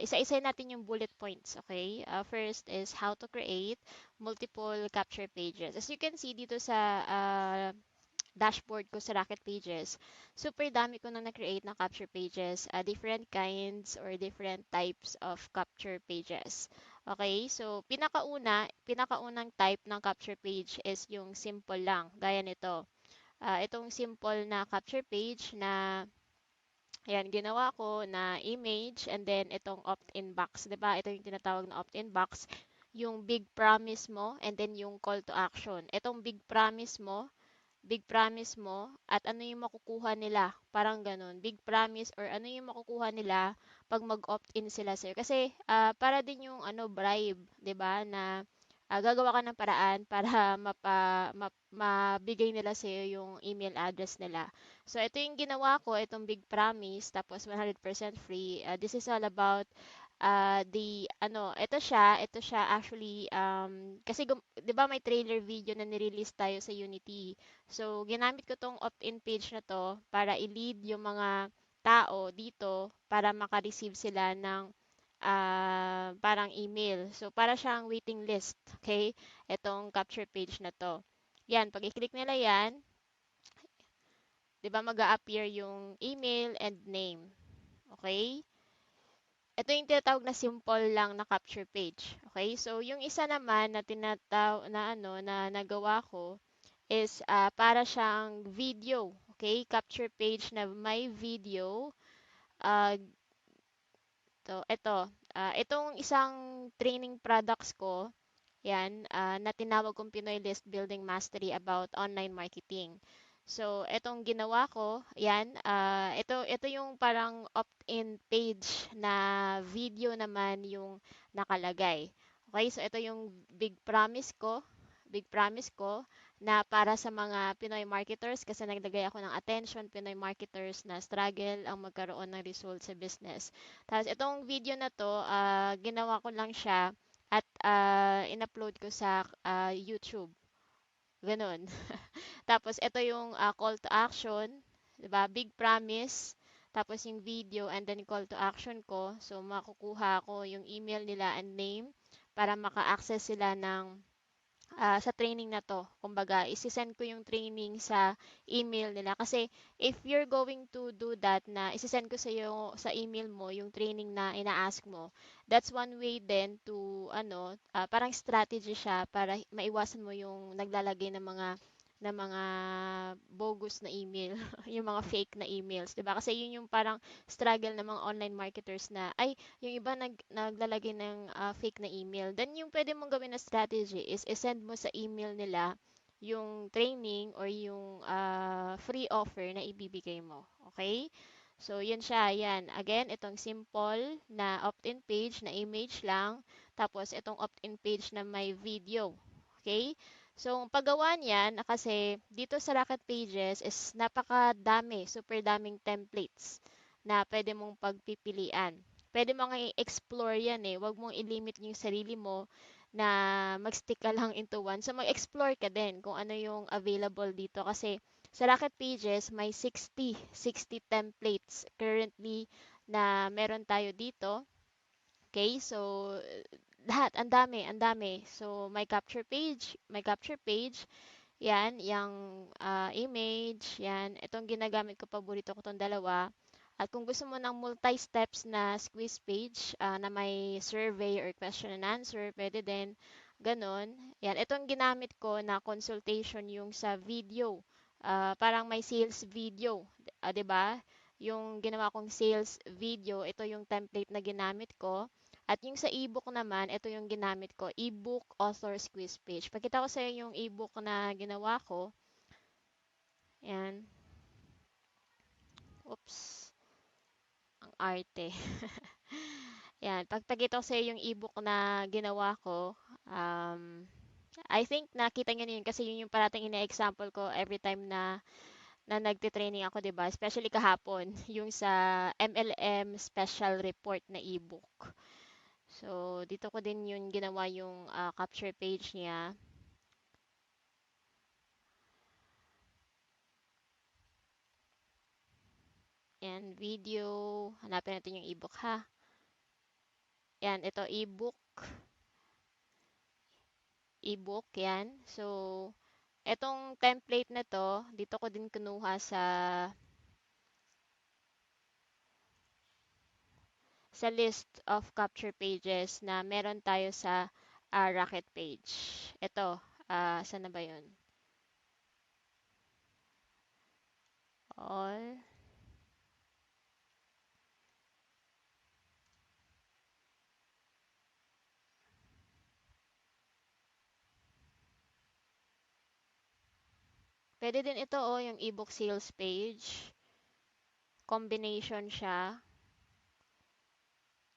isa-isa natin yung bullet points, okay? First is how to create multiple capture pages. As you can see dito sa dashboard ko sa Rocket Pages, super dami ko na na-create na capture pages, different kinds or different types of capture pages. Okay, so pinakaunang type ng capture page is yung simple lang, gaya nito. Itong simple na capture page na ayan, ginawa ko na image and then itong opt-in box, 'di ba? Ito yung tinatawag na opt-in box, yung big promise mo and then yung call to action. Itong big promise mo at ano yung makukuha nila, parang ganun. Big promise or ano yung makukuha nila pag mag-opt-in sila sa'yo. Kasi para din yung ano bribe, 'di ba? Na gagawa ka ng paraan para mabigay nila sa'yo yung email address nila. So, ito yung ginawa ko, itong Big Promise, tapos 100% free. This is all about ito siya actually, kasi 'di ba may trailer video na nirelease tayo sa Unity. So, ginamit ko tong opt-in page na to para i-lead yung mga tao dito para maka-receive sila ng parang email. So, para siyang waiting list, okay? Itong capture page na to. Yan, pag i-click nila yan, 'di ba mag-a-appear yung email and name. Okay? Ito yung tinatawag na simple lang na capture page. Okay? So, yung isa naman na na nagawa ko is para siyang video. Okay? Capture page na may video. Uh, itong isang training products ko, yan, na tinawag kong Pinoy List Building Mastery about online marketing. So, itong ginawa ko, yan, ito yung parang opt-in page na video naman yung nakalagay. Okay, so ito yung big promise ko na para sa mga Pinoy marketers kasi naglagay ako ng attention, Pinoy marketers na struggle ang magkaroon ng result sa business. Tapos itong video na to, ginawa ko lang siya at in-upload ko sa YouTube. Ganun. Tapos ito yung call to action, 'di ba? Big promise. Tapos yung video and then call to action ko. So makukuha ko yung email nila and name para maka-access sila ng sa training na to. Kumbaga, isi-send ko yung training sa email nila. Kasi if you're going to do that na isi-send ko sa iyo sa email mo yung training na ina-ask mo, that's one way then to parang strategy siya para maiwasan mo yung naglalagay ng mga bogus na email, yung mga fake na emails, 'di ba? Kasi yun yung parang struggle ng mga online marketers na ay yung iba naglalagay ng fake na email. Then yung pwede mong gawin na strategy is send mo sa email nila yung training or yung free offer na ibibigay mo. Okay? So, yun siya. Yan. Again, itong simple na opt-in page na image lang. Tapos, itong opt-in page na may video. Okay? So, ang paggawa niyan, kasi dito sa Rocket Pages is napakadami, super daming templates na pwede mong pagpipilian. Pwede mo nga i-explore yan eh. Huwag mong i-limit yung sarili mo na mag-stick ka lang into one. So, mag-explore ka din kung ano yung available dito. Kasi sa Rocket Pages, may 60 templates currently na meron tayo dito. Okay, so lahat, ang dami. So, may capture page, yan, yung image, yan. Itong ginagamit ko, paborito ko tong dalawa. At kung gusto mo ng multi-steps na squeeze page na may survey or question and answer, pwede din. Ganon. Yan. Itong ginamit ko na consultation yung sa video. Parang may sales video. 'Di ba? Yung ginawa kong sales video, ito yung template na ginamit ko. At yung sa ebook naman, ito yung ginamit ko, ebook author quiz page. Pakita ko sa iyo yung ebook na ginawa ko. Yan. Oops, ang arte. Yan, pagpakita ko sa iyo yung ebook na ginawa ko. I think nakita niyo na yun kasi yun yung parating ina-example ko every time na nagte-training ako, 'di ba? Especially kahapon, yung sa MLM special report na ebook. So, dito ko din yun ginawa yung capture page niya. And video, hanapin natin yung ebook ha. Yan, ito ebook yan. So, etong template na to, dito ko din kinuha sa list of capture pages na meron tayo sa Rocket page. Ito, saan na ba yun? All. Pwede din ito, yung ebook sales page. Combination siya.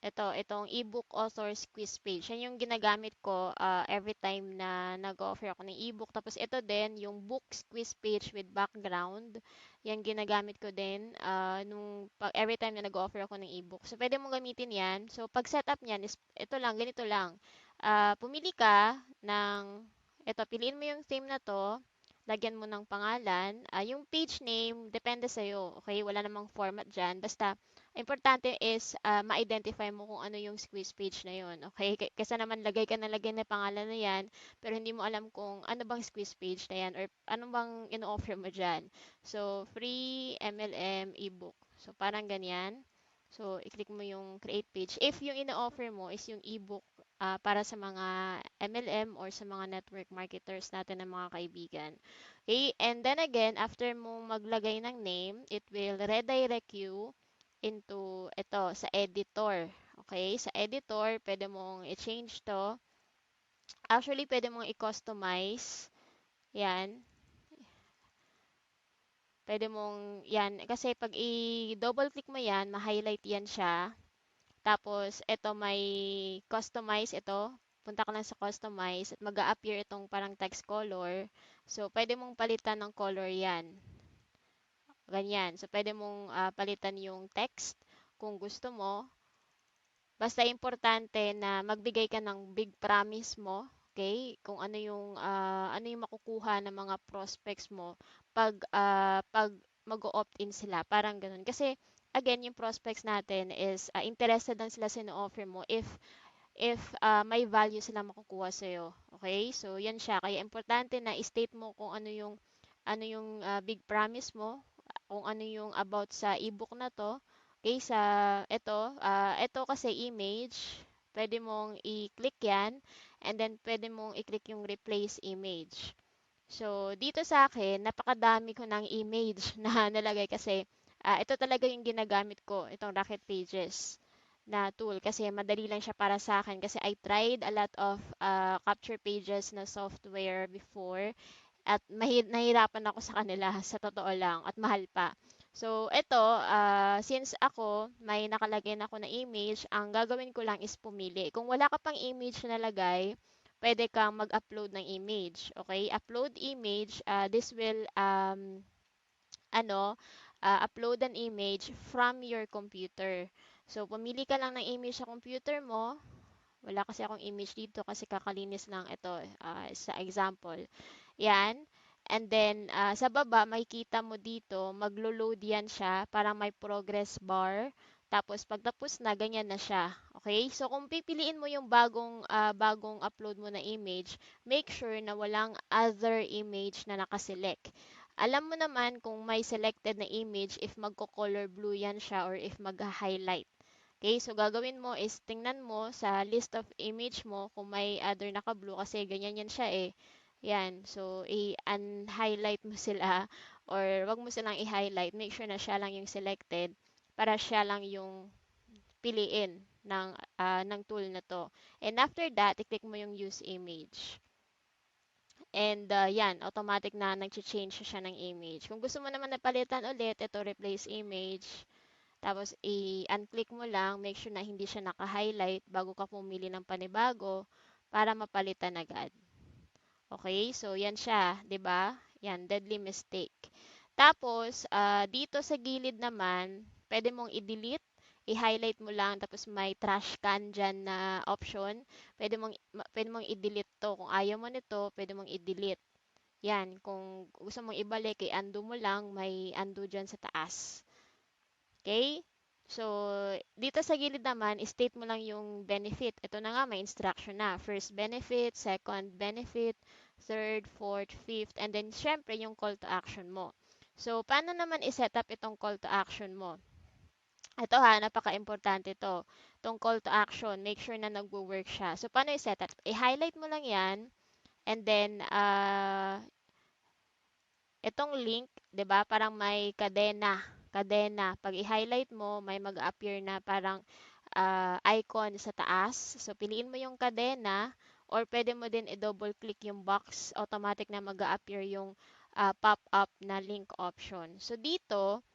Itong ebook authors quiz page. Yan yung ginagamit ko every time na nag-offer ako ng ebook. Tapos ito din, yung books quiz page with background. Yan ginagamit ko din every time na nag-offer ako ng ebook. So, pwede mong gamitin yan. So, pag setup niyan is ito lang, ganito lang. Pumili ka piliin mo yung theme na to. Lagyan mo ng pangalan. Yung page name, depende sa'yo. Okay? Wala namang format dyan. Basta, importante is ma-identify mo kung ano yung squeeze page na yun. Okay? Kaysa naman lagay na pangalan na yan, pero hindi mo alam kung ano bang squeeze page na yan or ano bang ino-offer mo dyan. So, free MLM ebook. So, parang ganyan. So, i-click mo yung create page. If yung ino-offer mo is yung ebook para sa mga MLM or sa mga network marketers natin ng mga kaibigan. Okay? And then again, after mo maglagay ng name, it will redirect you into sa editor. Okay? Sa editor, pwede mong i-change to. Actually, pwede mong i-customize. Yan. Pwede mong, yan. Kasi pag i-double click mo yan, ma-highlight yan siya. Tapos, may customize ito. Punta ka lang sa customize at mag-a-appear itong parang text color. So, pwede mong palitan ng color yan. Ganyan. So, pwede mong palitan yung text kung gusto mo. Basta importante na magbigay ka ng big promise mo, okay? Kung ano yung makukuha ng mga prospects mo pag mag-opt-in sila, parang ganun. Kasi again, yung prospects natin is interested lang sila sa offer mo if may value sila makukuha sa iyo. Okay? So, yan siya. Kaya importante na i-state mo kung ano yung big promise mo, kung ano yung about sa ebook na to. Okay, ito kasi image, pwede mong i-click yan, and then pwede mong i-click yung replace image. So, dito sa akin, napakadami ko ng image na nalagay kasi ito talaga yung ginagamit ko, itong Rocket Pages na tool kasi madali lang siya para sa akin kasi I tried a lot of capture pages na software before at nahirapan ako sa kanila sa totoo lang at mahal pa. So, since ako may nakalagay na ako na image, ang gagawin ko lang is pumili. Kung wala ka pang image na lagay, pwede kang mag-upload ng image. Okay? Upload image, this will ano, upload an image from your computer. So, pumili ka lang ng image sa computer mo. Wala kasi akong image dito kasi kakalinis lang ito sa example. Yan. And then, sa baba, makikita mo dito, maglo-load yan siya. Parang may progress bar. Tapos, pagtapos na, ganyan na siya. Okay? So, kung pipiliin mo yung bagong upload mo na image, make sure na walang other image na nakaselect. Alam mo naman kung may selected na image if magko-color blue yan siya or if mag-highlight. Okay, so gagawin mo is tingnan mo sa list of image mo kung may other naka-blue kasi ganyan yan siya eh. Yan, so i-unhighlight mo sila or wag mo silang i-highlight. Make sure na siya lang yung selected para siya lang yung piliin ng tool na to. And after that, i-click mo yung use image. And yan, automatic na nag-change siya ng image. Kung gusto mo naman napalitan ulit, ito replace image. Tapos i-unclick mo lang, make sure na hindi siya naka-highlight bago ka pumili ng panibago para mapalitan agad. Okay? So yan siya, 'di ba? Yan, deadly mistake. Tapos dito sa gilid naman, pwede mong i-delete, i-highlight mo lang tapos may trash can diyan na option. Pwede mong i-delete 'to. Kung ayaw mo nito, pwede mong i-delete. Yan, kung gusto mong ibalik, i-undo mo lang, may undo diyan sa taas. Okay? So, dito sa gilid naman, state mo lang yung benefit. Ito na nga, may instruction na. First benefit, second benefit, third, fourth, fifth, and then syempre yung call to action mo. So, paano naman i-set up itong call to action mo? Ito ha, napaka-importante to. Itong call to action, make sure na nagwo-work siya. So, paano i-set up? I-highlight mo lang yan, and then, itong link, 'di ba? Parang may kadena, kadena. Pag i-highlight mo, may mag-appear na parang icon sa taas. So piliin mo yung kadena or pwede mo din i-double click yung box, automatic na mag-appear yung pop-up na link option. So dito,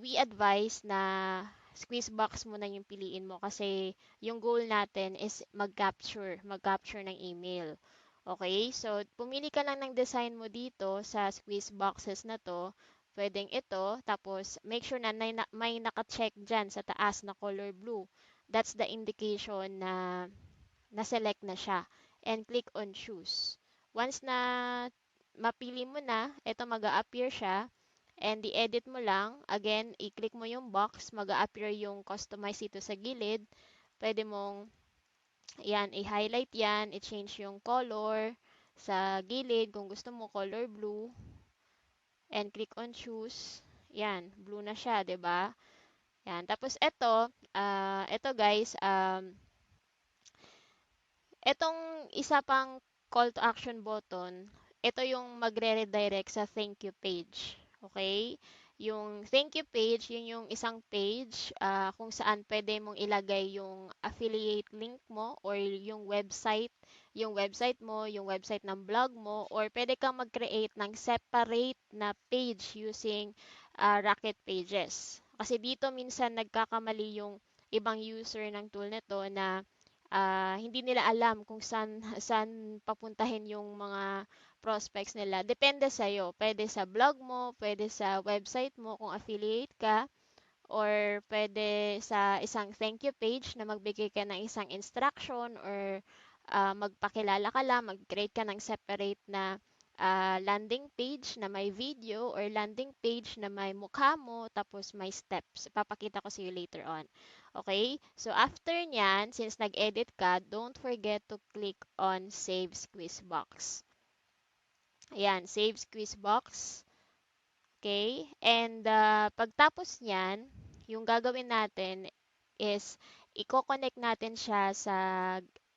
we advise na squeeze box mo na yung piliin mo kasi yung goal natin is mag-capture ng email. Okay, so pumili ka lang ng design mo dito sa squeeze boxes na to. Pwedeng ito, tapos make sure na may naka-check dyan sa taas na color blue. That's the indication na na-select na siya. And click on choose. Once na mapili mo na, ito mag-a-appear siya. And i-edit mo lang. Again, i-click mo yung box, mag-a-appear yung customize dito sa gilid. Pwede mong yan, i-highlight yan, i-change yung color sa gilid kung gusto mo color blue and click on choose. Yan, blue na siya, 'di ba? Yan. Tapos ito guys, etong isa pang call to action button, ito yung magre-redirect sa thank you page. Okay? Yung thank you page, yun yung isang page kung saan pwede mong ilagay yung affiliate link mo or yung website mo, yung website ng blog mo, or pwede kang mag-create ng separate na page using Rocket Pages. Kasi dito minsan nagkakamali yung ibang user ng tool nito na hindi nila alam kung saan papuntahin yung mga prospects nila. Depende sa iyo. Pwede sa blog mo, pwede sa website mo kung affiliate ka, or pwede sa isang thank you page na magbigay ka ng isang instruction or magpakilala ka lang, mag-create ka ng separate na landing page na may video or landing page na may mukha mo tapos may steps. Papakita ko sa iyo later on. Okay? So after nyan, since nag-edit ka, don't forget to click on Save Squeeze Box. Ayan, Save Squeeze Box. Okay? And pagtapos niyan, yung gagawin natin is i-connect natin siya sa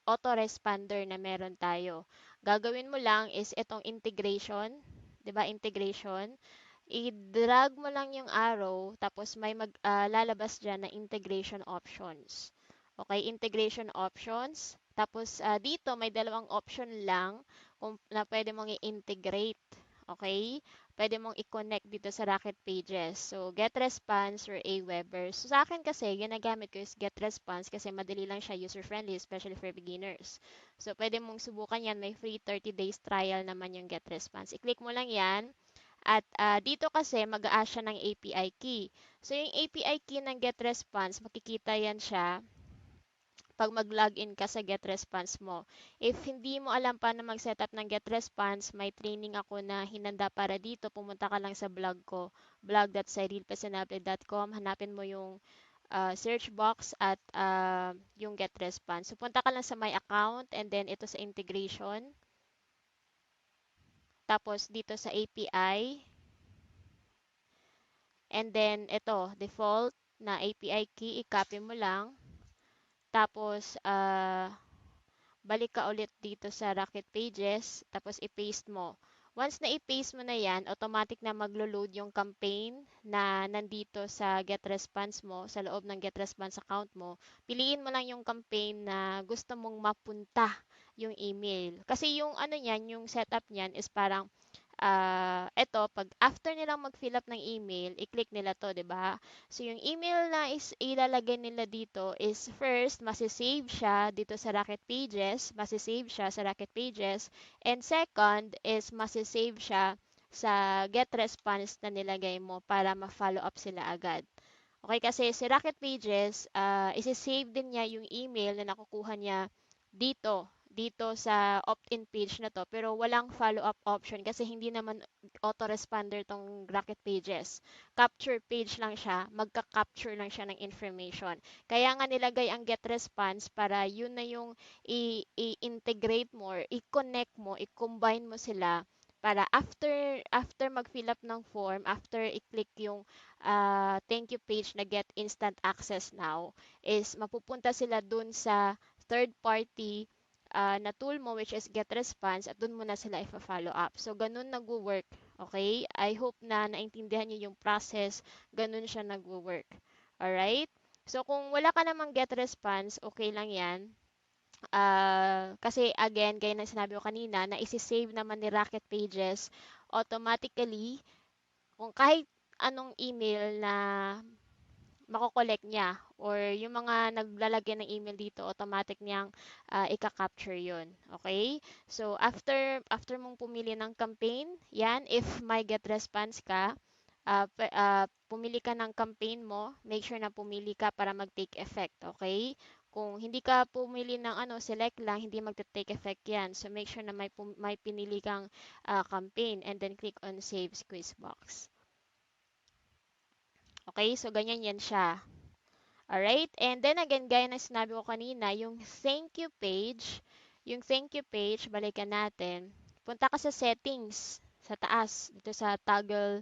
autoresponder na meron tayo. Gagawin mo lang is itong integration, 'di ba? Integration. I-drag mo lang yung arrow tapos may lalabas diyan na integration options. Okay, integration options. Tapos dito may dalawang option lang kung na pwede mong i-integrate. Okay? Pwede mong i-connect dito sa Rocket Pages. So, GetResponse or Aweber. So, sa akin kasi, ginagamit ko is GetResponse kasi madali lang siya user-friendly, especially for beginners. So, pwede mong subukan yan. May free 30 days trial naman yung GetResponse. I-click mo lang yan. At dito kasi mag-a-ask siya ng API key. So, yung API key ng GetResponse, makikita yan siya pag mag-login ka sa GetResponse mo. If hindi mo alam paano mag-setup ng GetResponse, may training ako na hinanda para dito. Pumunta ka lang sa blog ko, blog.cyrilpesanable.com. Hanapin mo yung search box at yung GetResponse. So, punta ka lang sa my account and then ito sa integration. Tapos dito sa API. And then ito, default na API key, i-copy mo lang. Tapos, balik ka ulit dito sa Rocket Pages, tapos i-paste mo. Once na i-paste mo na yan, automatic na maglo-load yung campaign na nandito sa GetResponse mo, sa loob ng GetResponse account mo. Piliin mo lang yung campaign na gusto mong mapunta yung email. Kasi yung ano niyan, yung setup niyan is parang eto, pag after nilang mag-fill up ng email, i-click nila to, 'di ba? So, yung email na is ilalagay nila dito is first, masisave siya dito sa Rocket Pages, masisave siya sa Rocket Pages, and second is masisave siya sa get response na nilagay mo para ma-follow up sila agad. Okay, kasi si Rocket Pages, isi-save din niya yung email na nakukuha niya dito, dito sa opt-in page na to pero walang follow-up option kasi hindi naman autoresponder tong Rocket Pages. Capture page lang siya, magka-capture lang siya ng information. Kaya nga nilagay ang get response para yun na yung i-integrate mo or i-connect mo, i-combine mo sila para after mag-fill up ng form, after i-click yung thank you page na get instant access now, is mapupunta sila dun sa third party na tool mo which is get response at dun mo na sila ifa-follow up. So ganun nagwo-work. Okay? I hope na naintindihan niyo yung process. Ganun siya nagwo-work. Alright? So kung wala ka namang get response, okay lang yan. Kasi again, gaya ng sinabi ko kanina, na isi-save naman ni Rocket Pages automatically kung kahit anong email na mako-collect niya or yung mga naglalagay ng email dito automatic niyang ika-capture yun. Okay? So after mong pumili ng campaign, yan, if may get response ka, pumili ka ng campaign mo, make sure na pumili ka para mag-take effect. Okay? Kung hindi ka pumili ng select lang, hindi magte-take effect yan. So make sure na may pinili kang campaign and then click on save squeeze box. Okay? So ganyan yan siya. Alright? And then again, gaya na sinabi ko kanina, yung thank you page, balikan natin. Punta ka sa settings, sa taas, dito sa toggle,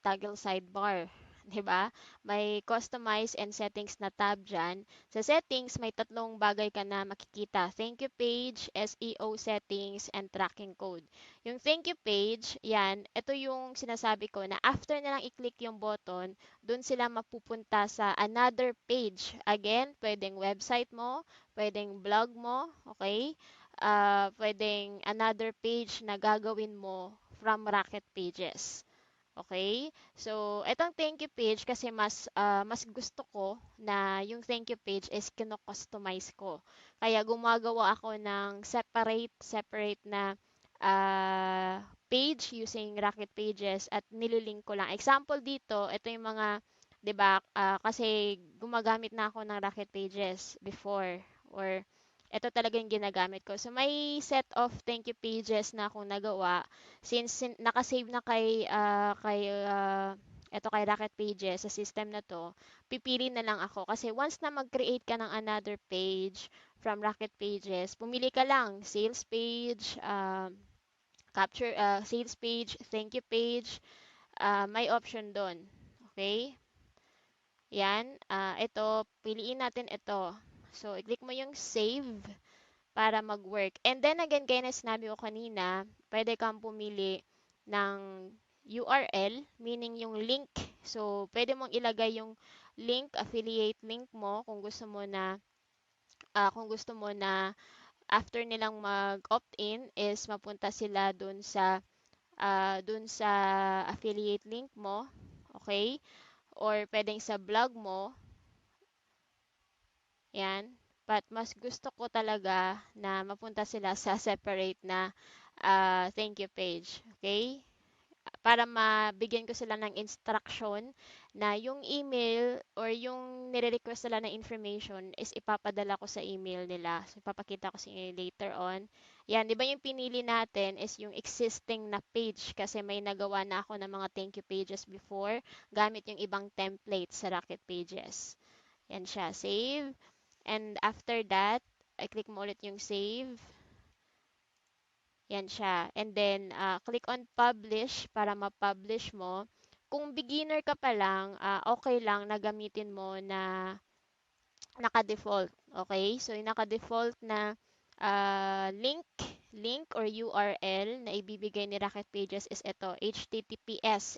toggle sidebar. 'Di ba? May customize and settings na tab dyan. Sa settings, may tatlong bagay ka na makikita. Thank you page, SEO settings, and tracking code. Yung thank you page, yan, ito yung sinasabi ko na after nilang i-click yung button, doon sila mapupunta sa another page. Again, pwedeng website mo, pwedeng blog mo, okay? Pwedeng another page na gagawin mo from Rocket Pages. Okay? So, etong thank you page kasi mas gusto ko na yung thank you page is kino-customize ko. Kaya gumagawa ako ng separate na page using Rocket Pages at nililink ko lang. Example dito, ito yung mga 'di ba? Kasi gumagamit na ako ng Rocket Pages before or ito talaga yung ginagamit ko. So may set of thank you pages na akong nagawa since nakasave na kay Rocket Pages sa system na to, pipili na lang ako kasi once na mag-create ka ng another page from Rocket Pages, pumili ka lang sales page, capture sales page, thank you page, may option doon. Okay? Yan, ito, piliin natin ito. So, i-click mo yung save para mag-work. And then again, gaya na sinabi ko kanina, pwede kang pumili ng URL, meaning yung link. So, pwede mong ilagay yung link, affiliate link mo kung gusto mo na after nilang mag-opt-in is mapunta sila dun sa affiliate link mo. Okay? Or pwedeng sa blog mo. Yan. But mas gusto ko talaga na mapunta sila sa separate na thank you page. Okay? Para mabigyan ko sila ng instruction na yung email or yung nire-request nila na information is ipapadala ko sa email nila. So, ipapakita ko sa inyo later on. Yan, di ba yung pinili natin is yung existing na page kasi may nagawa na ako ng mga thank you pages before gamit yung ibang templates sa Rocket Pages. Yan siya, save. And after that, I-click mo ulit yung save. Yan siya. And then, click on publish para ma-publish mo. Kung beginner ka pa lang, okay lang na gamitin mo na naka-default. Okay? So, yung naka-default na link or URL na ibibigay ni Rocket Pages is ito, HTTPS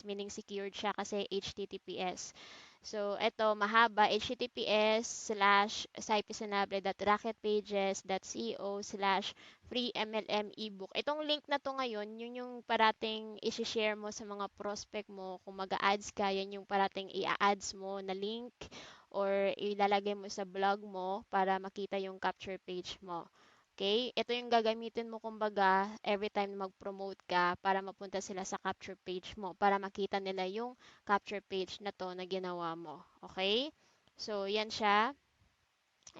meaning secured siya kasi HTTPS. So, ito, mahaba, https://sitepisanable.rocketpages.co/free-MLM ebook. Itong link na to ngayon, yun yung parating isi-share mo sa mga prospect mo. Kung mag-a-ads ka, yan yung parating i-ads mo na link or ilalagay mo sa blog mo para makita yung capture page mo. Okay? Ito yung gagamitin mo kumbaga every time na mag-promote ka para mapunta sila sa capture page mo para makita nila yung capture page na to na ginawa mo. Okay? So, yan siya.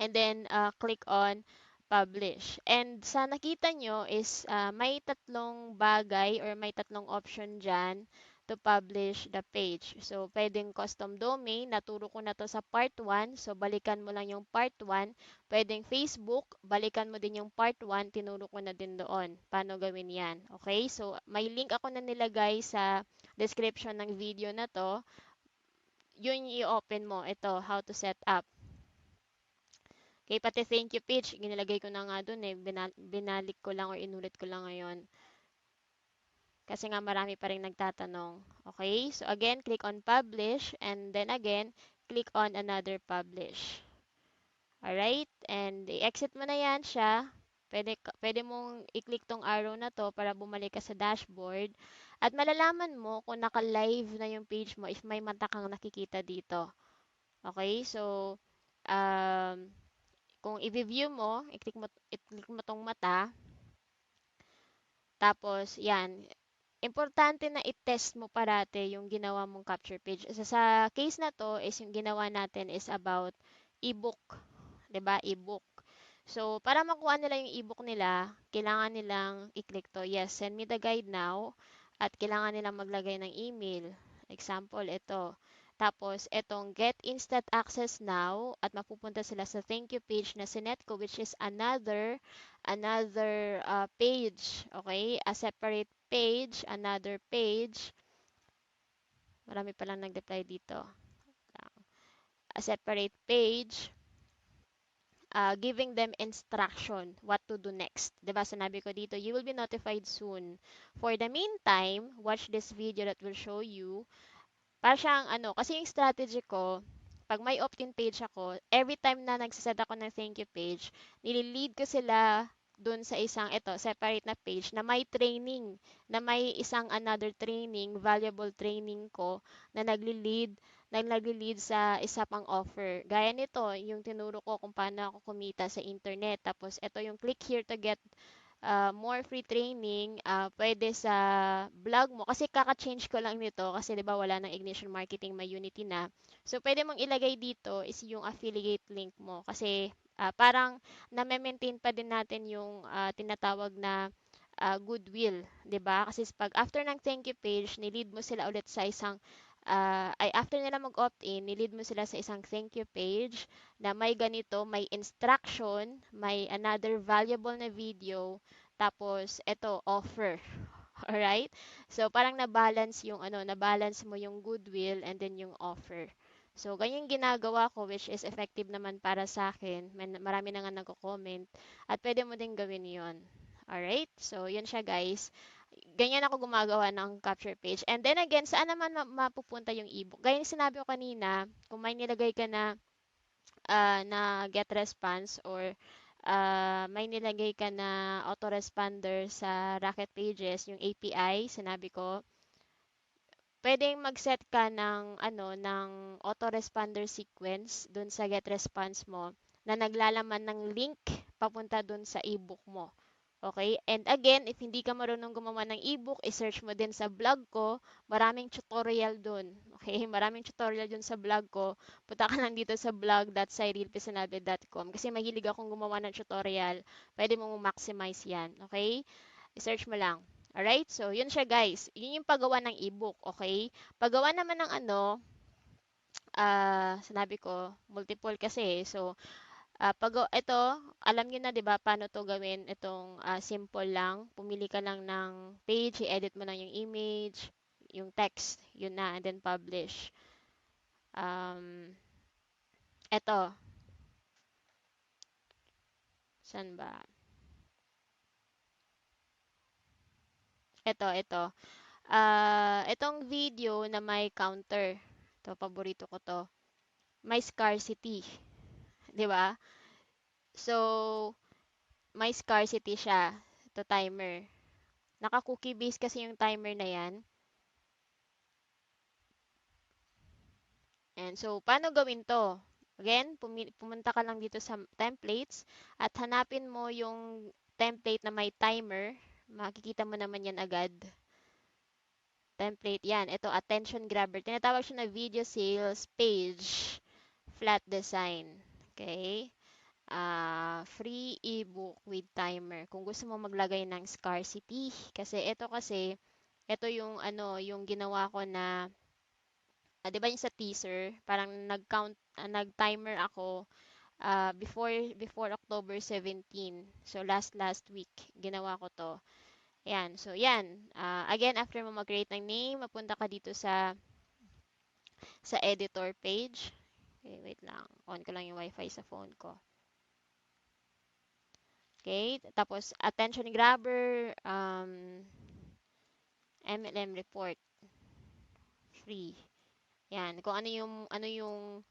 And then, click on publish. And sa nakita nyo is may tatlong bagay or may tatlong option dyan to publish the page. So, pwedeng custom domain, naturo ko na to sa part 1. So, balikan mo lang yung part 1. Pwedeng Facebook, balikan mo din yung part 1, tinuro ko na din doon. Paano gawin yan? Okay? So, may link ako na nilagay sa description ng video na to. Yun i-open mo. Ito, how to set up. Okay, pati thank you page, ginilagay ko na nga dun eh. Binalik ko lang or inulit ko lang ngayon. Kasi nga marami pa rin nagtatanong. Okay, so again, click on publish and then again, click on another publish. Alright, and i-exit mo na yan siya. Pwede mong i-click tong arrow na to para bumalik ka sa dashboard. At malalaman mo kung naka-live na yung page mo if may mata kang nakikita dito. Okay, so um, kung i-view mo, i-click mo tong mata, tapos yan, importante na i-test mo parate yung ginawa mong capture page. Sa case na to is yung ginawa natin is about ebook, 'di ba? Ebook. So, para makuha nila yung ebook nila, kailangan nilang i-click to, yes, send me the guide now. At kailangan nilang maglagay ng email. Example, ito. Tapos, itong get instant access now at mapupunta sila sa thank you page na sinet ko which is another page. Okay? A separate page, another page. Marami palang nag-reply dito. A separate page. Giving them instruction what to do next. Diba sinabi ko dito, you will be notified soon. For the meantime, watch this video that will show you. Para siyang kasi yung strategy ko, pag may opt-in page ako, every time na nagsiset ako ng thank you page, nililiad ko sila dun sa isang separate na page na may training, na may isang another training, valuable training ko na nagliliad sa isa pang offer. Gaya nito, yung tinuro ko kung paano ako kumita sa internet. Tapos ito yung click here to get more free training, pwede sa blog mo. Kasi kaka-change ko lang nito kasi 'di ba wala ng Ignition Marketing, may Unity na. So pwede mong ilagay dito is yung affiliate link mo kasi parang na-maintain pa din natin yung tinatawag na goodwill, 'di ba? Kasi pag after ng thank you page, nilid mo sila ulit sa isang after nila mag-opt-in, nilid mo sila sa isang thank you page na may ganito, may instruction, may another valuable na video, tapos ito offer. Alright? So parang na-balance yung na-balance mo yung goodwill and then yung offer. So ganyan ginagawa ko which is effective naman para sa akin. Marami na nga nagko-comment at pwede mo din gawin 'yon. Alright? So yun siya guys. Ganyan ako gumagawa ng capture page. And then again, saan naman mapupunta yung ebook? Gaya ng sinabi ko kanina, kung may nilagay ka na get response or may nilagay ka na autoresponder sa Rocket Pages, yung API, sinabi ko, pwedeng mag-set ka ng autoresponder sequence dun sa get response mo na naglalaman ng link papunta dun sa ebook mo. Okay? And again, if hindi ka marunong gumawa ng ebook, i-search mo din sa blog ko. Maraming tutorial dun. Okay? Maraming tutorial dun sa blog ko. Punta ka lang dito sa blog.cyrilpesanabe.com kasi mahilig akong gumawa ng tutorial. Pwede mo maximize yan. Okay? I-search mo lang. Alright? So, yun siya guys. Yun yung paggawa ng ebook. Okay? Paggawa naman ng sinabi ko, multiple kasi. So, pag ito, alam niyo na 'di ba paano 'to gawin? Itong simple lang. Pumili ka lang ng page, i-edit mo lang yung image, yung text, yun na, and then publish. Ito, saan ba? Ito. Itong video na may counter. Ito, paborito ko to. May scarcity, 'di ba? So, may scarcity siya. Ito timer. Naka-cookie base kasi yung timer na 'yan. And so, paano gawin to? Again, pumunta ka lang dito sa templates at hanapin mo yung template na may timer. Makikita mo naman yan agad. Template yan. Ito, attention grabber. Tinatawag siya na video sales page flat design. Okay? free ebook with timer. Kung gusto mo maglagay ng scarcity. Ito yung ano, yung ginawa ko na, 'di ba yung sa teaser, parang nag-timer ako before October 17. So last week ginawa ko to. Yan. So yan. Again, after mo mag-create ng name, mapunta ka dito sa editor page. Okay, wait lang. On ko lang yung wifi sa phone ko. Okay, tapos attention grabber, MLM report, free. Yan, kung ano yung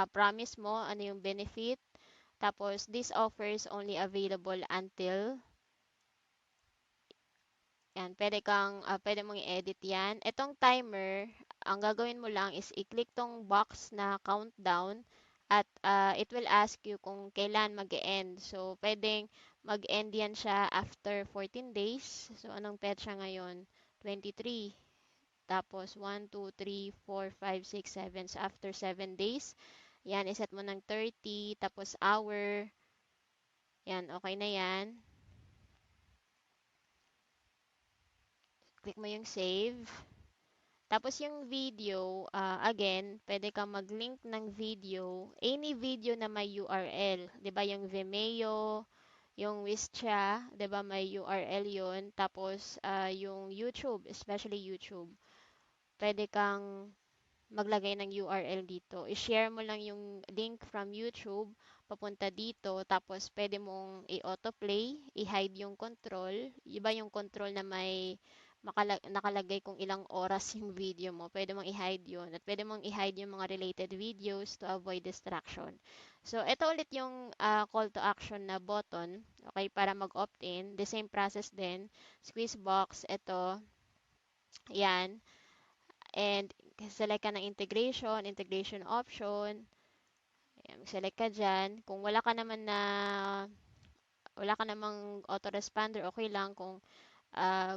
promise mo, ano yung benefit. Tapos this offer is only available until. Yan, pwede mong i-edit yan. Etong timer, ang gagawin mo lang is i-click tong box na countdown at it will ask you kung kailan mag-end. So, pwedeng mag-end yan siya after 14 days. So, anong petsa ngayon? 23. Tapos, 1, 2, 3, 4, 5, 6, 7. So, after 7 days, yan, iset mo ng 30. Tapos, hour. Yan, okay na yan. Click mo yung save. Tapos yung video, again, pwede kang mag-link ng video, any video na may URL. 'Di ba yung Vimeo, yung Wistia, 'di ba may URL 'yun. Tapos yung YouTube, especially YouTube, pwede kang maglagay ng URL dito. I-share mo lang yung link from YouTube papunta dito. Tapos pwede mong i-autoplay, i-hide yung control. Iba yung control na may nakalagay kung ilang oras yung video mo. Pwede mong i-hide yun. At pwede mong i-hide yung mga related videos to avoid distraction. So, ito ulit yung call to action na button. Okay, para mag-opt-in. The same process din. Squeeze box, ito. Yan. And select ka ng integration option. Ayan, select ka dyan. Kung wala ka namang autoresponder, okay lang. Kung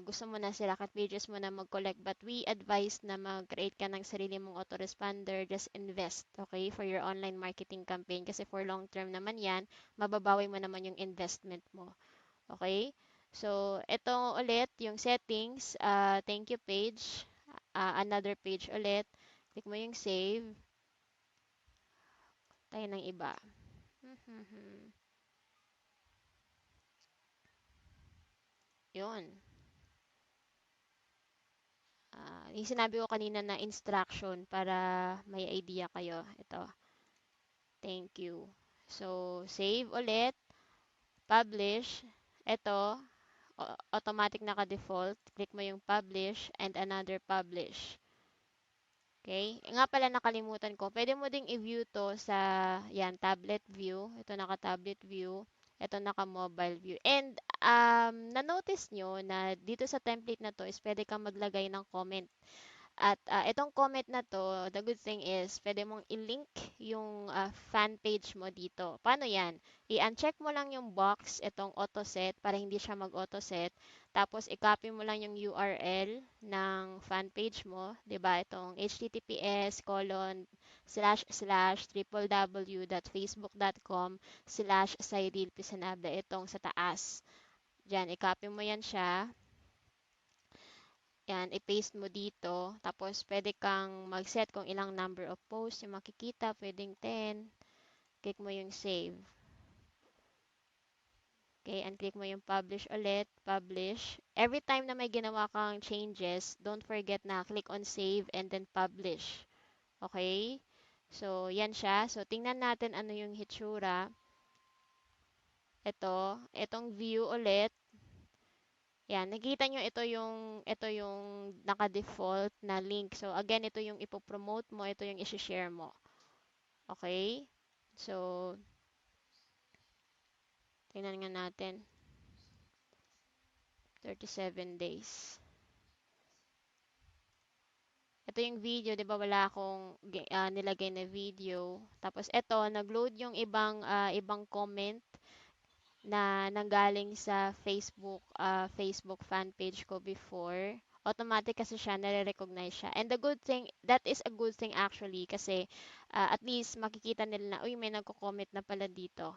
gusto mo na sila kat pages mo na mag-collect, but we advise na mag-create ka ng sarili mong autoresponder, just invest, okay, for your online marketing campaign kasi for long term naman yan, mababawi mo naman yung investment mo, okay? So, ito ulit yung settings, thank you page, another page ulit, click mo yung save, tayo ng iba. Yun. Yung sinabi ko kanina na instruction para may idea kayo. Ito. Thank you. So, save ulit. Publish. Ito. Automatic naka-default. Click mo yung publish and another publish. Okay? Nga pala nakalimutan ko. Pwede mo ding i-view to sa yan, tablet view. Ito naka-tablet view. Ito naka-mobile view. And na-notice nyo na dito sa template na to is pwede kang maglagay ng comment. At itong comment na to, the good thing is, pwede mong i-link yung fan page mo dito. Paano yan? I-uncheck mo lang yung box, itong auto set, para hindi siya mag-auto set. Tapos, i-copy mo lang yung URL ng fan page mo. 'Di ba? Itong https://www.facebook.com/Cyril Pisanable. Itong sa taas. Diyan, i-copy mo yan siya. Yan, i-paste mo dito. Tapos, pwede kang mag-set kung ilang number of posts yung makikita. Pwedeng 10. Click mo yung save. Okay, and click mo yung publish ulit. Publish. Every time na may ginawa kang changes, don't forget na click on save and then publish. Okay? So, yan siya. So, tingnan natin ano yung hitsura. Itong view ulit. Yan, nakita nyo ito yung naka-default na link. So again, ito yung ipo-promote mo, ito yung i-share mo. Okay? So tingnan nga natin. 37 days. Ito yung video, 'di ba wala akong nilagay na video. Tapos ito, nag-load yung ibang comment na nanggaling sa Facebook fan page ko before. Automatic kasi siya, nare-recognize siya. And the good thing, that is a good thing actually kasi at least makikita nila na, uy, may nagko-comment na pala dito.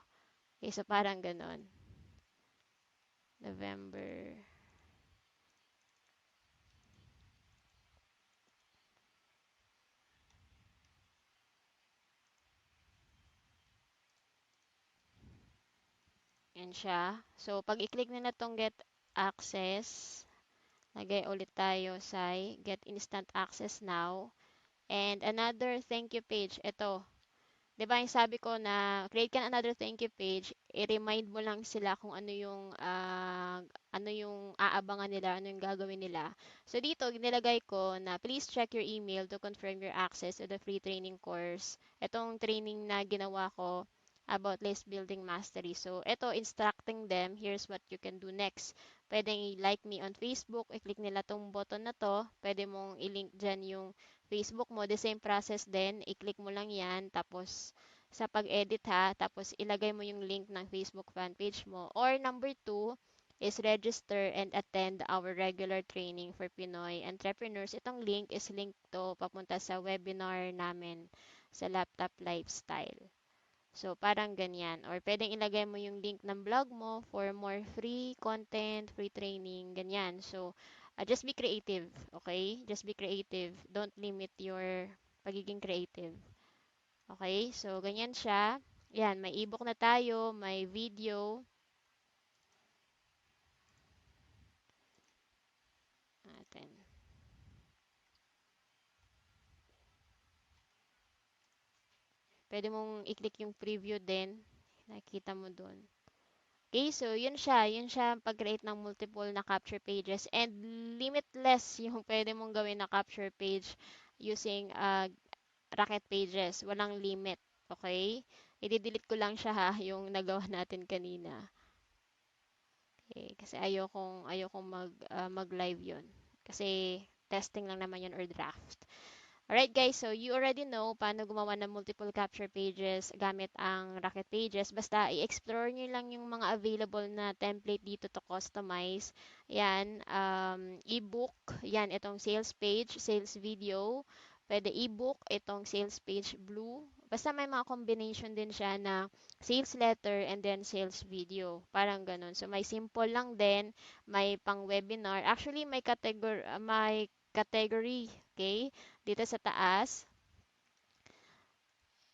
Okay, so parang ganon. November. Yan siya. So, pag i-click nyo na tong get access, lagay ulit tayo sa get instant access now. And another thank you page. Ito, 'di ba yung sabi ko na create ka ng another thank you page, i-remind mo lang sila kung ano yung aabangan nila, ano yung gagawin nila. So dito, nilagay ko na please check your email to confirm your access to the free training course. Itong training na ginawa ko about list building mastery. So ito, instructing them, here's what you can do next. Pwedeng i-like me on Facebook, i-click nila tong button na to. Pwede mong i-link dyan yung Facebook mo, the same process din, i-click mo lang yan, tapos sa pag-edit ha, tapos ilagay mo yung link ng Facebook fan page mo. Or number two is register and attend our regular training for Pinoy entrepreneurs. Itong link is link to papunta sa webinar namin sa Laptop Lifestyle. So, parang ganyan. Or pwedeng ilagay mo yung link ng blog mo for more free content, free training, ganyan. So, just be creative, okay? Just be creative. Don't limit your pagiging creative. Okay? So, ganyan siya. Yan, may ebook na tayo, may video. Natin. Pwede mong i-click yung preview din. Nakikita mo dun. Okay, so yun siya. Yun siya pag-create ng multiple na capture pages and limitless yung pwede mong gawin na capture page using Rocket Pages. Walang limit. Okay? I-delete ko lang siya ha, yung nagawa natin kanina. Okay, kasi ayokong mag-live yun. Kasi testing lang naman yun or draft. Alright guys, so you already know paano gumawa ng multiple capture pages gamit ang Rocket Pages. Basta i-explore nyo lang yung mga available na template dito to customize. Yan, ebook, yan, itong sales page, sales video. Pwede ebook, itong sales page blue. Basta may mga combination din siya na sales letter and then sales video. Parang ganun. So may simple lang din, may pang webinar. Actually, may category, okay? Dito sa taas.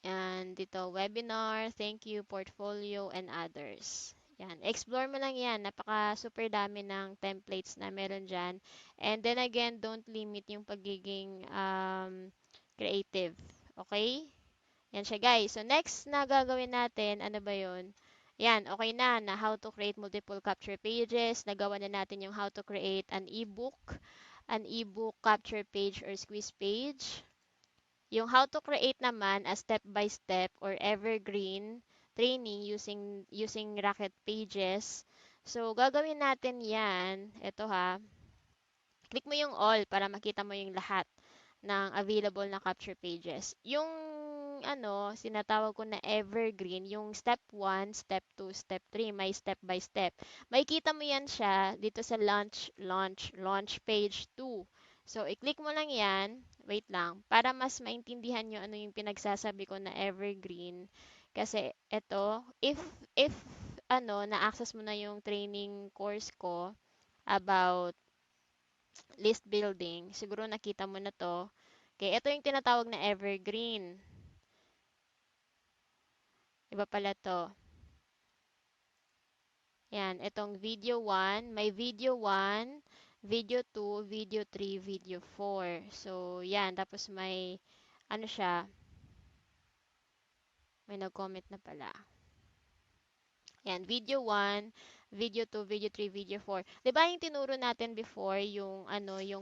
And dito, webinar, thank you, portfolio, and others. Yan. Explore mo lang yan. Napaka super dami ng templates na meron dyan. And then again, don't limit yung pagiging creative. Okay? Yan siya guys. So next na gagawin natin, ano ba yun? Yan, okay na how to create multiple capture pages. Nagawa na natin yung how to create an ebook capture page or squeeze page. Yung how to create naman a step by step or evergreen training using Rocket Pages. So gagawin natin 'yan. Ito ha. Click mo yung all para makita mo yung lahat ng available na capture pages. Yung sinatawag ko na evergreen, yung step 1, step 2, step 3, may step by step. Makikita mo yan siya dito sa launch page 2. So, i-click mo lang yan. Wait lang. Para mas maintindihan nyo ano yung pinagsasabi ko na evergreen. Kasi ito, if na-access mo na yung training course ko about list building, siguro nakita mo na to. Okay, ito yung tinatawag na evergreen. Iba pala to. Yan, itong video 1, may video 1, video 2, video 3, video 4. So, yan, tapos ano siya, may nag-comment na pala. Yan, video 1, video 2, video 3, video 4. 'Di ba yung tinuro natin before yung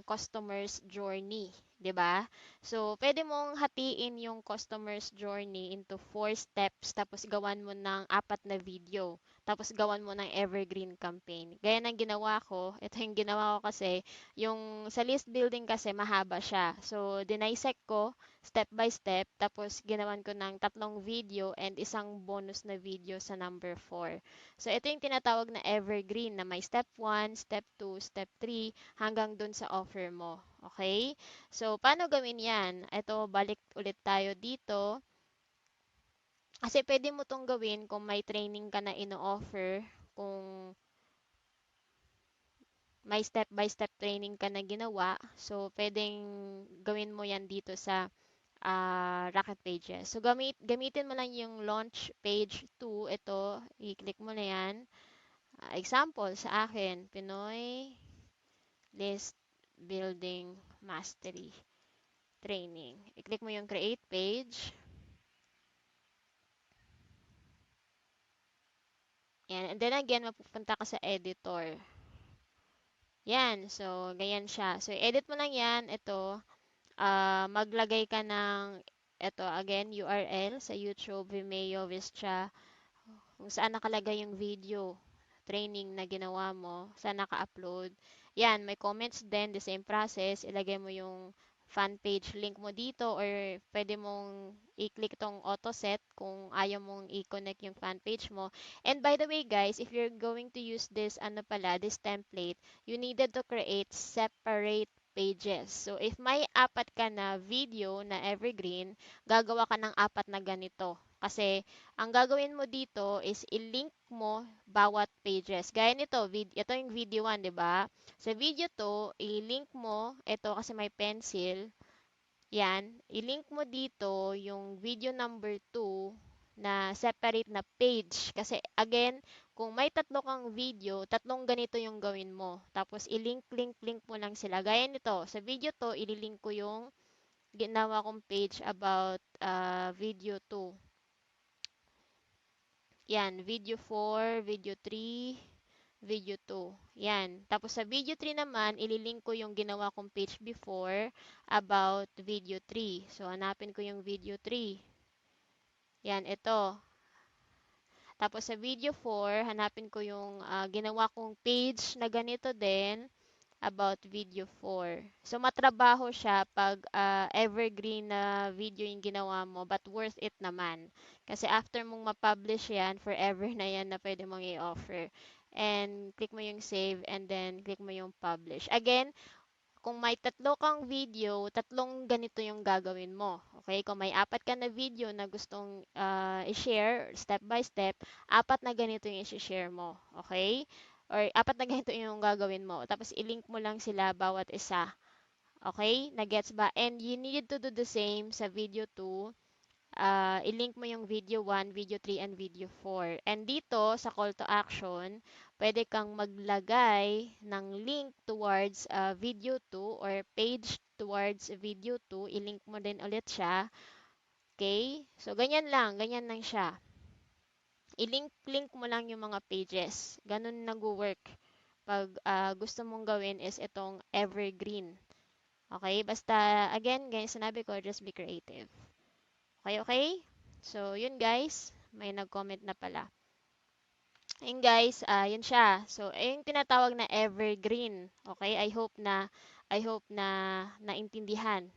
customer's journey, 'di ba? So, pwede mong hatiin yung customer's journey into 4 steps tapos gawan mo ng 4 na video. Tapos gawan mo ng evergreen campaign. Gaya ng ginawa ko, ito yung ginawa ko kasi, yung sa list building kasi mahaba siya. So, dinisect ko step by step, tapos ginawan ko ng 3 video and isang bonus na video sa number 4. So, ito yung tinatawag na evergreen na may step 1, step 2, step 3, hanggang dun sa offer mo. Okay? So, paano gawin yan? Ito, balik ulit tayo dito. Kasi pwede mo tong gawin kung may training ka na ino-offer, kung may step-by-step training ka na ginawa. So, pwedeng gawin mo yan dito sa Rocket Pages. So, gamitin mo lang yung launch page 2. Ito, i-click mo na yan. Example sa akin, Pinoy List Building Mastery Training. I-click mo yung create page. Yan. And then again, mapupunta ka sa editor. Yan. So, ganyan siya. So, edit mo lang yan. Ito, maglagay ka ng, ito, again, URL sa YouTube, Vimeo, Vistra, kung saan nakalagay yung video training na ginawa mo, saan naka-upload. Yan, may comments din, the same process. Ilagay mo yung fan page link mo dito or pwede mong i-click tong auto set kung ayaw mong i-connect yung fan page mo. And by the way guys, if you're going to use this ano pala, this template, you needed to create separate pages. So if may apat ka na video na evergreen, gagawa ka ng apat na ganito. Kasi ang gagawin mo dito is i-link mo bawat pages. Gaya nito, ito yung video 1, 'di ba? Sa video 2, i-link mo, ito kasi may pencil, yan, i-link mo dito yung video number 2 na separate na page. Kasi again, kung may tatlo kang video, tatlong ganito yung gawin mo. Tapos i-link mo lang sila. Gaya nito, sa video to, ililink ko yung ginawa kong page about video 2. Yan, video 4, video 3, video 2. Yan. Tapos sa video 3 naman, ililink ko yung ginawa kong page before about video 3. So, hanapin ko yung video 3. Yan, ito. Tapos sa video 4, hanapin ko yung ginawa kong page na ganito din about video 4. So, matrabaho siya pag evergreen na video yung ginawa mo, but worth it naman. Kasi after mong ma-publish yan, forever na yan na pwede mong i-offer. And click mo yung save and then click mo yung publish. Again, kung may tatlo kang video, tatlong ganito yung gagawin mo. Okay? Kung may apat ka na video na gustong i-share step by step, apat na ganito yung i-share mo. Okay? Or apat na ganito yung gagawin mo. Tapos i-link mo lang sila bawat isa. Okay? Nagets ba? And you need to do the same sa video 2. I-link mo yung video 1, video 3, and video 4. And dito, sa call to action, pwede kang maglagay ng link towards video 2 or page towards video 2. I-link mo din ulit siya. Okay? So, ganyan lang siya. I-link mo lang yung mga pages. Ganun nag-work. Pag gusto mong gawin is itong evergreen. Okay? Basta, again, guys, sinabi ko, just be creative. Okay, okay? So, yun guys. May nag-comment na pala. Ayun guys, yun siya. So, ayun tinatawag na evergreen. Okay? I hope na naintindihan.